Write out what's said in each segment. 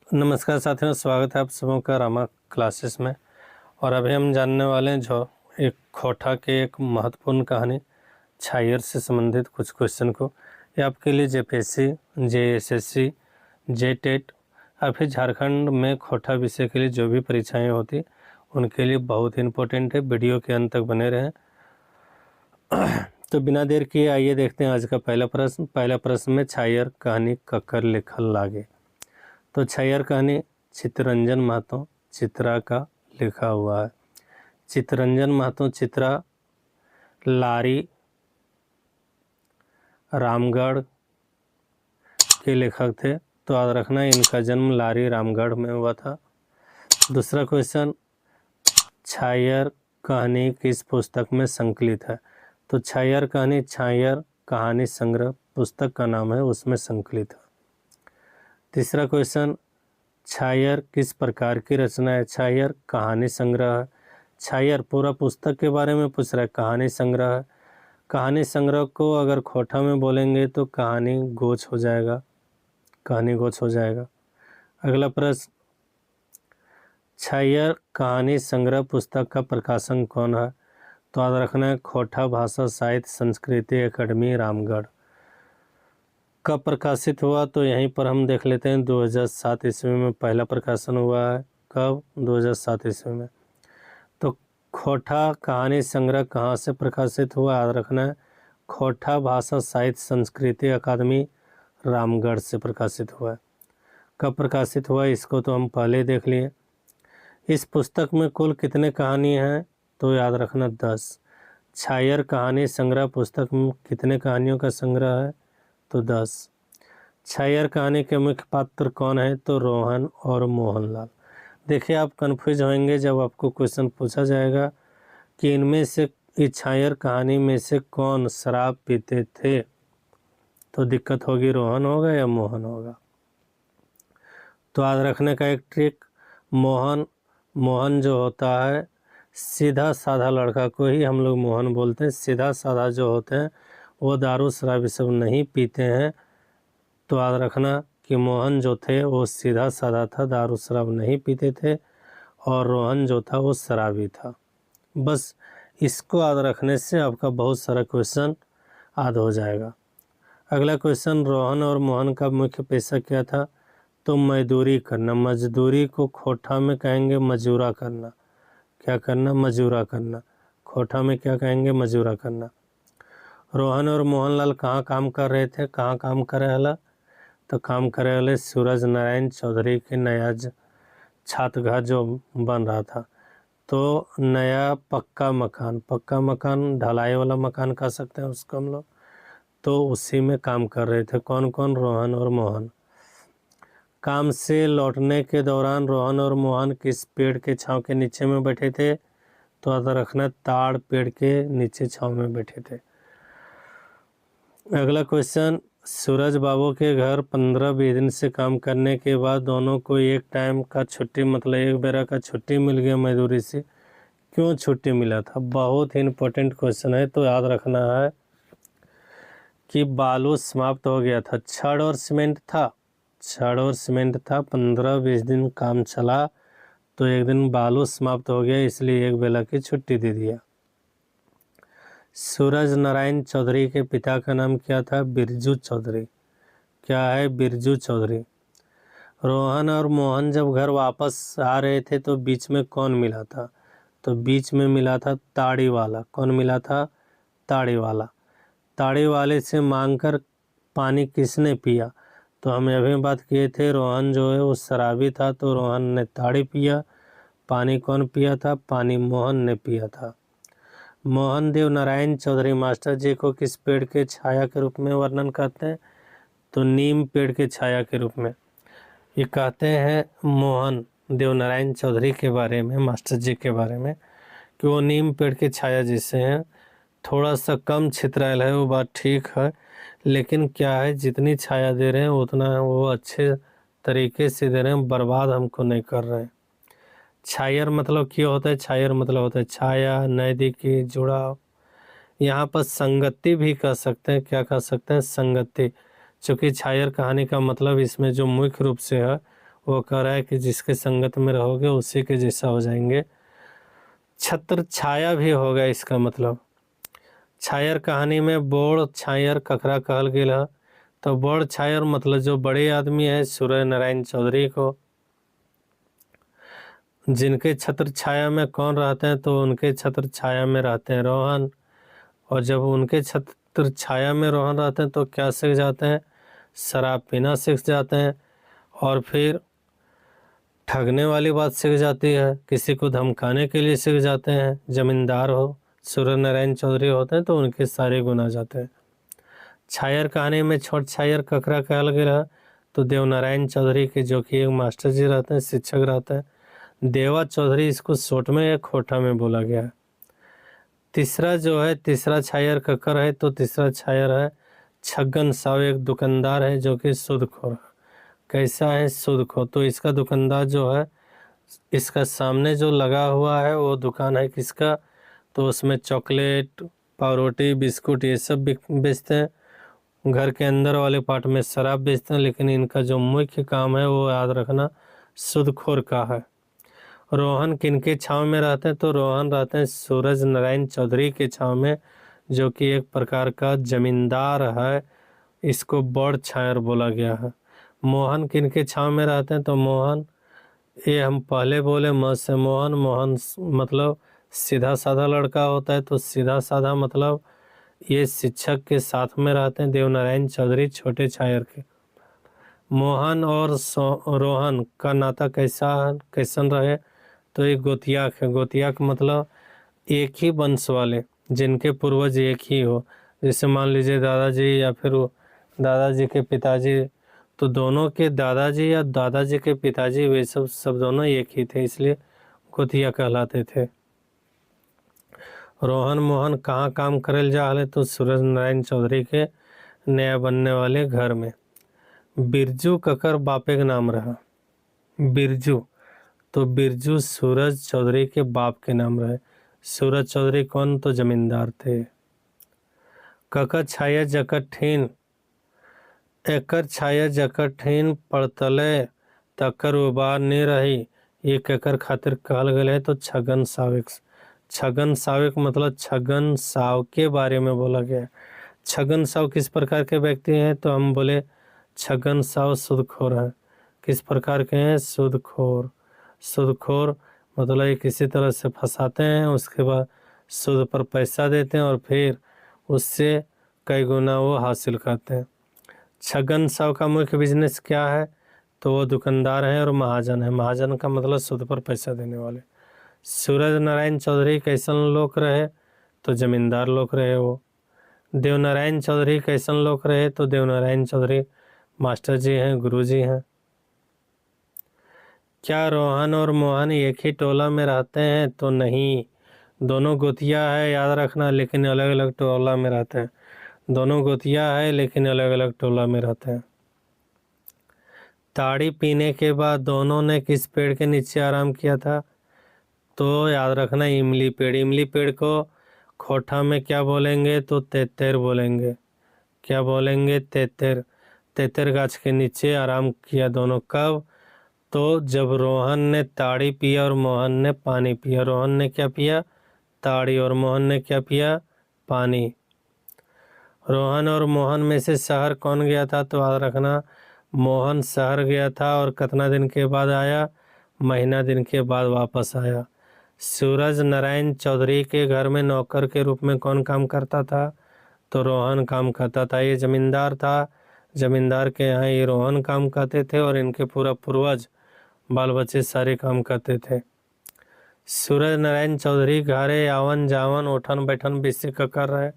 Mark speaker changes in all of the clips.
Speaker 1: नमस्कार साथियों, स्वागत है आप सबों का रामा क्लासेस में। और अभी हम जानने वाले हैं जो एक खोटा के एक महत्वपूर्ण कहानी छायर से संबंधित कुछ क्वेश्चन को। ये आपके लिए जेपीएससी, जेएसएससी, जेटेट या फिर झारखंड में खोटा विषय के लिए जो भी परीक्षाएं होती उनके लिए बहुत ही इम्पोर्टेंट है। वीडियो के अंत तक बने रहें। तो बिना देर किए आइए देखते हैं आज का पहला प्रश्न में छायर कहानी कक्कर लिखल लागे। तो छायर कहानी चित्तरंजन महतो चित्रा का लिखा हुआ है। चित्तरंजन महतो चित्रा लारी रामगढ़ के लेखक थे। तो याद रखना इनका जन्म लारी रामगढ़ में हुआ था। दूसरा क्वेश्चन, छायर कहानी किस पुस्तक में संकलित है? तो छायर कहानी छायर कहानी संग्रह पुस्तक का नाम है, उसमें संकलित है। तीसरा क्वेश्चन, छायर किस प्रकार की रचना है? छायर कहानी संग्रह है। छायर पूरा पुस्तक के बारे में पूछ रहा है, कहानी संग्रह है। कहानी संग्रह को अगर खोटा में बोलेंगे तो कहानी गोच हो जाएगा, कहानी गोच हो जाएगा। अगला प्रश्न, छायर कहानी संग्रह पुस्तक का प्रकाशन कौन है? तो याद रखना है खोटा भाषा साहित्य संस्कृति अकादमी रामगढ़। कब प्रकाशित हुआ? तो यहीं पर हम देख लेते हैं 2007 ईस्वी में पहला प्रकाशन हुआ है। कब? 2007 ईस्वी में। तो खोटा कहानी संग्रह कहाँ से प्रकाशित हुआ? याद रखना है खोटा भाषा साहित्य संस्कृति अकादमी रामगढ़ से प्रकाशित हुआ है। कब प्रकाशित हुआ इसको तो हम पहले देख लिए। इस पुस्तक में कुल कितने कहानी हैं? तो याद रखना 10। छायर कहानी संग्रह पुस्तक में कितने कहानियों का संग्रह है? तो 10। छायर कहानी के मुख्य पात्र कौन है? तो रोहन और मोहनलाल। देखिए आप कंफ्यूज होंगे जब आपको क्वेश्चन पूछा जाएगा कि इनमें से इस छायर कहानी में से कौन शराब पीते थे, तो दिक्कत होगी रोहन होगा या मोहन होगा। तो याद रखने का एक ट्रिक, मोहन जो होता है सीधा साधा लड़का को ही हम लोग मोहन बोलते हैं। सीधा साधा जो होते हैं वो दारू शराब ये सब नहीं पीते हैं। तो याद रखना कि मोहन जो थे वो सीधा साधा था, दारू शराब नहीं पीते थे, और रोहन जो था वो शराबी था। बस इसको याद रखने से आपका बहुत सारा क्वेश्चन याद हो जाएगा। अगला क्वेश्चन, रोहन और मोहन का मुख्य पेशा क्या था? तो मजदूरी करना। मजदूरी को खोटा में कहेंगे मजूरा करना। क्या करना? मजूरा करना। खोटा में क्या कहेंगे? मजूरा करना। रोहन और मोहनलाल कहाँ काम कर रहे थे? कहाँ काम कर रहे हला? तो काम करे वाले सूरज नारायण चौधरी के नया छात्रावास जो बन रहा था, तो नया पक्का मकान ढलाई वाला मकान कह सकते हैं उसको हम लोग, तो उसी में काम कर रहे थे। कौन कौन? रोहन और मोहन। काम से लौटने के दौरान रोहन और मोहन किस पेड़ के छांव के नीचे में बैठे थे? तो याद रखना ताड़ पेड़ के नीचे छांव में बैठे थे। अगला क्वेश्चन, सूरज बाबू के घर 15-20 दिन से काम करने के बाद दोनों को एक टाइम का छुट्टी, मतलब एक बेरा का छुट्टी मिल गया मजदूरी से। क्यों छुट्टी मिला था? बहुत ही इम्पोर्टेंट क्वेश्चन है। तो याद रखना है कि बालू समाप्त हो गया था, छड़ और सीमेंट था। 15-20 दिन काम चला तो एक दिन बालू समाप्त हो गया, इसलिए एक बेला की छुट्टी दे दिया। सूरज नारायण चौधरी के पिता का नाम क्या था? बिरजू चौधरी। क्या है? बिरजू चौधरी। रोहन और मोहन जब घर वापस आ रहे थे तो बीच में कौन मिला था? तो बीच में मिला था ताड़ी वाला। कौन मिला था? ताड़ी वाला। ताड़ी वाले से मांगकर पानी किसने पिया? तो हम अभी बात किए थे रोहन जो है वो शराबी था, तो रोहन ने ताड़ी पिया। पानी कौन पिया था? पानी मोहन ने पिया था। मोहन देव नारायण चौधरी मास्टर जी को किस पेड़ के छाया के रूप में वर्णन करते हैं? तो नीम पेड़ के छाया के रूप में ये कहते हैं मोहन देव नारायण चौधरी के बारे में, मास्टर जी के बारे में, कि वो नीम पेड़ के छाया जैसे हैं। थोड़ा सा कम छितरायल है, वो बात ठीक है, लेकिन क्या है जितनी छाया दे रहे हैं उतना वो अच्छे तरीके से दे रहे हैं, बर्बाद हमको नहीं कर रहे हैं। छायर मतलब क्या होता है? छायर मतलब होता है छाया, नज़दीकी, जुड़ाव। यहाँ पर संगति भी कह सकते हैं। क्या कह सकते हैं? संगति। चूँकि छायर कहानी का मतलब इसमें जो मुख्य रूप से है वो कह रहा है कि जिसके संगत में रहोगे उसी के जैसा हो जाएंगे। छत्र छाया भी होगा इसका मतलब। छायर कहानी में बोड़ छायर ककरा कहल गेल है, तो बोड़ छायर मतलब जो बड़े आदमी है सूर्य नारायण चौधरी को। जिनके छत्र छाया में कौन रहते हैं, तो उनके छत्र छाया में रहते हैं रोहन। और जब उनके छत्र छाया में रोहन रहते हैं तो क्या सीख जाते हैं, शराब पीना सीख जाते हैं, और फिर ठगने वाली बात सीख जाती है, किसी को धमकाने के लिए सीख जाते हैं। जमींदार हो सूर्य नारायण चौधरी होते हैं तो उनके सारे गुण आ जाते हैं। छायर कहानी में छोट छायर ककरा कहल गया, तो देवनारायण चौधरी के, जो कि एक मास्टर जी रहते हैं, शिक्षक रहते हैं। देवा चौधरी इसको शॉर्ट में या खोटा में बोला गया है। तीसरा जो है, तीसरा छायर ककर है, तो तीसरा छायर है छगन साव, एक दुकानदार है जो कि सूदखोर है। कैसा है, सूदखोर। तो इसका दुकानदार जो है, इसका सामने जो लगा हुआ है वो दुकान है किसका, तो उसमें चॉकलेट पावरोटी बिस्कुट ये सब बेचते हैं। घर के अंदर वाले पार्ट में शराब बेचते हैं, लेकिन इनका जो मुख्य काम है वो याद रखना सूदखोर का है। रोहन किनके छांव में रहते हैं, तो रोहन रहते हैं सूरज नारायण चौधरी के छांव में, जो कि एक प्रकार का जमींदार है। इसको बड़ छायर बोला गया है। मोहन किनके छांव में रहते हैं, तो मोहन, ये हम पहले बोले म से मोहन। मोहन मतलब सीधा साधा लड़का होता है, तो सीधा साधा मतलब ये शिक्षक के साथ में रहते हैं देवनारायण चौधरी छोटे छायर के। मोहन और रोहन का नाता कैसन रहे, तो एक गोतियाक है। गोतियाक मतलब एक ही वंश वाले, जिनके पूर्वज एक ही हो। जैसे मान लीजिए दादाजी या फिर दादाजी के पिताजी, तो दोनों के दादाजी या दादाजी के पिताजी वे सब दोनों एक ही थे, इसलिए गोतिया कहलाते थे। रोहन मोहन कहाँ काम करल जा रहे, तो सूरज नारायण चौधरी के नया बनने वाले घर में। बिरजू ककर बापे का नाम रहा, बिरजू, तो बिरजू सूरज चौधरी के बाप के नाम रहे। सूरज चौधरी कौन, तो जमींदार थे। ककर छाया जकठीन, एकर छाया जकठीन पड़तले तकर उबार नहीं रही, ये केकर खातिर कहल गए है, तो छगन साविक। छगन साविक मतलब छगन साव के बारे में बोला गया है। छगन साव किस प्रकार के व्यक्ति हैं, तो हम बोले छगन साव सूदखोर है। किस प्रकार के हैं, सूदखोर। सूदखोर मतलब ये किसी तरह से फंसाते हैं, उसके बाद सूद पर पैसा देते हैं और फिर उससे कई गुना वो हासिल करते हैं। छगन साव का मुख्य बिजनेस क्या है, तो वो दुकानदार है और महाजन है। महाजन का मतलब सूद पर पैसा देने वाले। सूरज नारायण चौधरी कैसन लोग रहे, तो जमींदार लोग रहे वो। देवनारायण चौधरी कैसन लोग रहे, तो देवनारायण चौधरी मास्टर जी हैं, गुरु जी हैं। क्या रोहन और मोहन एक ही टोला में रहते हैं, तो नहीं, दोनों गोतिया है याद रखना, लेकिन अलग अलग टोला में रहते हैं। दोनों गोतिया है लेकिन अलग अलग टोला में रहते हैं। ताड़ी पीने के बाद दोनों ने किस पेड़ के नीचे आराम किया था, तो याद रखना इमली पेड़। इमली पेड़ को खोठा में क्या बोलेंगे, तो तेतर बोलेंगे। क्या बोलेंगे, तेतर। तेतर गाछ के नीचे आराम किया दोनों। कब, तो जब रोहन ने ताड़ी पिया और मोहन ने पानी पिया। रोहन ने क्या पिया, ताड़ी, और मोहन ने क्या पिया, पानी। रोहन और मोहन में से शहर कौन गया था, तो याद रखना मोहन शहर गया था, और कितना दिन के बाद आया, महीना दिन के बाद वापस आया। सूरज नारायण चौधरी के घर में नौकर के रूप में कौन काम करता था, तो रोहन काम करता था। ये जमींदार था, जमींदार के यहाँ ये रोहन काम करते थे, और इनके पूरा पूर्वज बाल बच्चे सारे काम करते थे। सूरज नारायण चौधरी घरे आवन जावन उठन बैठन बेसी का कर रहे,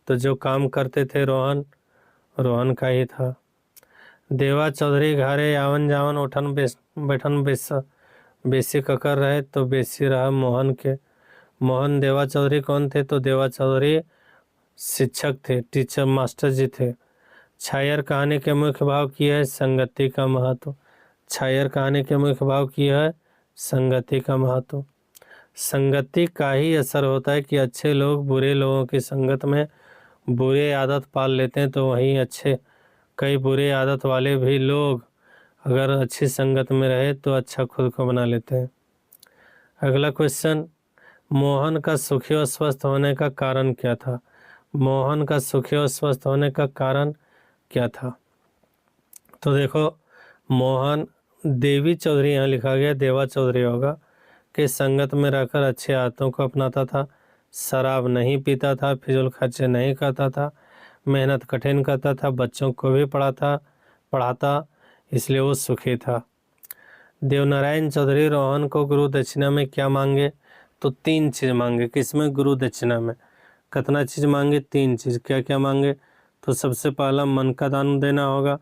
Speaker 1: तो जो काम करते थे रोहन, रोहन का ही था। देवा चौधरी घरे आवन जावन उठन बैठन बेसी का कर रहे, तो बेसी रहा मोहन के। मोहन देवा चौधरी कौन थे, तो देवा चौधरी शिक्षक थे, टीचर मास्टर जी थे। छायर कहानी के मुख्य भाव की है संगति का महत्व। छायर कहानी के मुख्य भाव की है संगति का महत्व। संगति का ही असर होता है कि अच्छे लोग बुरे लोगों की संगत में बुरे आदत पाल लेते हैं, तो वहीं अच्छे कई बुरे आदत वाले भी लोग अगर अच्छी संगत में रहे तो अच्छा खुद को बना लेते हैं। अगला क्वेश्चन, मोहन का सुखी और स्वस्थ होने का कारण क्या था? मोहन का सुखी और स्वस्थ होने का कारण क्या था? तो देखो, मोहन देवी चौधरी, यहाँ लिखा गया देवा चौधरी होगा, कि संगत में रहकर अच्छे आदतों को अपनाता था, शराब नहीं पीता था, फिजूल खर्चे नहीं करता था, मेहनत कठिन करता था, बच्चों को भी पढ़ाता, इसलिए वो सुखी था। देवनारायण चौधरी रोहन को गुरु दक्षिणा में क्या मांगे? तो 3 चीज़ मांगे। किसमें? गुरु दक्षिणा में। कितना चीज़ मांगे? 3 चीज़। क्या क्या मांगे? तो सबसे पहला मन का दान देना होगा।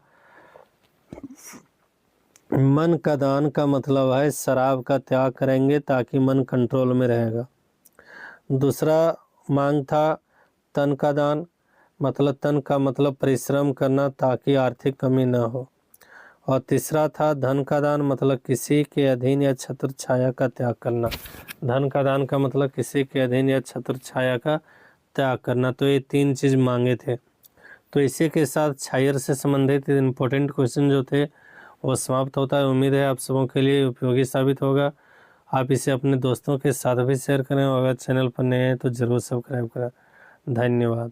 Speaker 1: मन का दान का मतलब है शराब का त्याग करेंगे ताकि मन कंट्रोल में रहेगा। दूसरा मांग था तन का दान, मतलब तन का मतलब परिश्रम करना ताकि आर्थिक कमी न हो। और तीसरा था धन का दान, मतलब किसी के अधीन या छत्र छाया का त्याग करना। धन का दान का मतलब किसी के अधीन या छत्र छाया का त्याग करना। तो ये 3 चीज़ मांगे थे। तो इसी के साथ शायर से संबंधित इम्पोर्टेंट क्वेश्चन जो थे वो समाप्त होता है। उम्मीद है आप सबों के लिए उपयोगी साबित होगा। आप इसे अपने दोस्तों के साथ भी शेयर करें और अगर चैनल पर नए हैं तो ज़रूर सब्सक्राइब करें। धन्यवाद।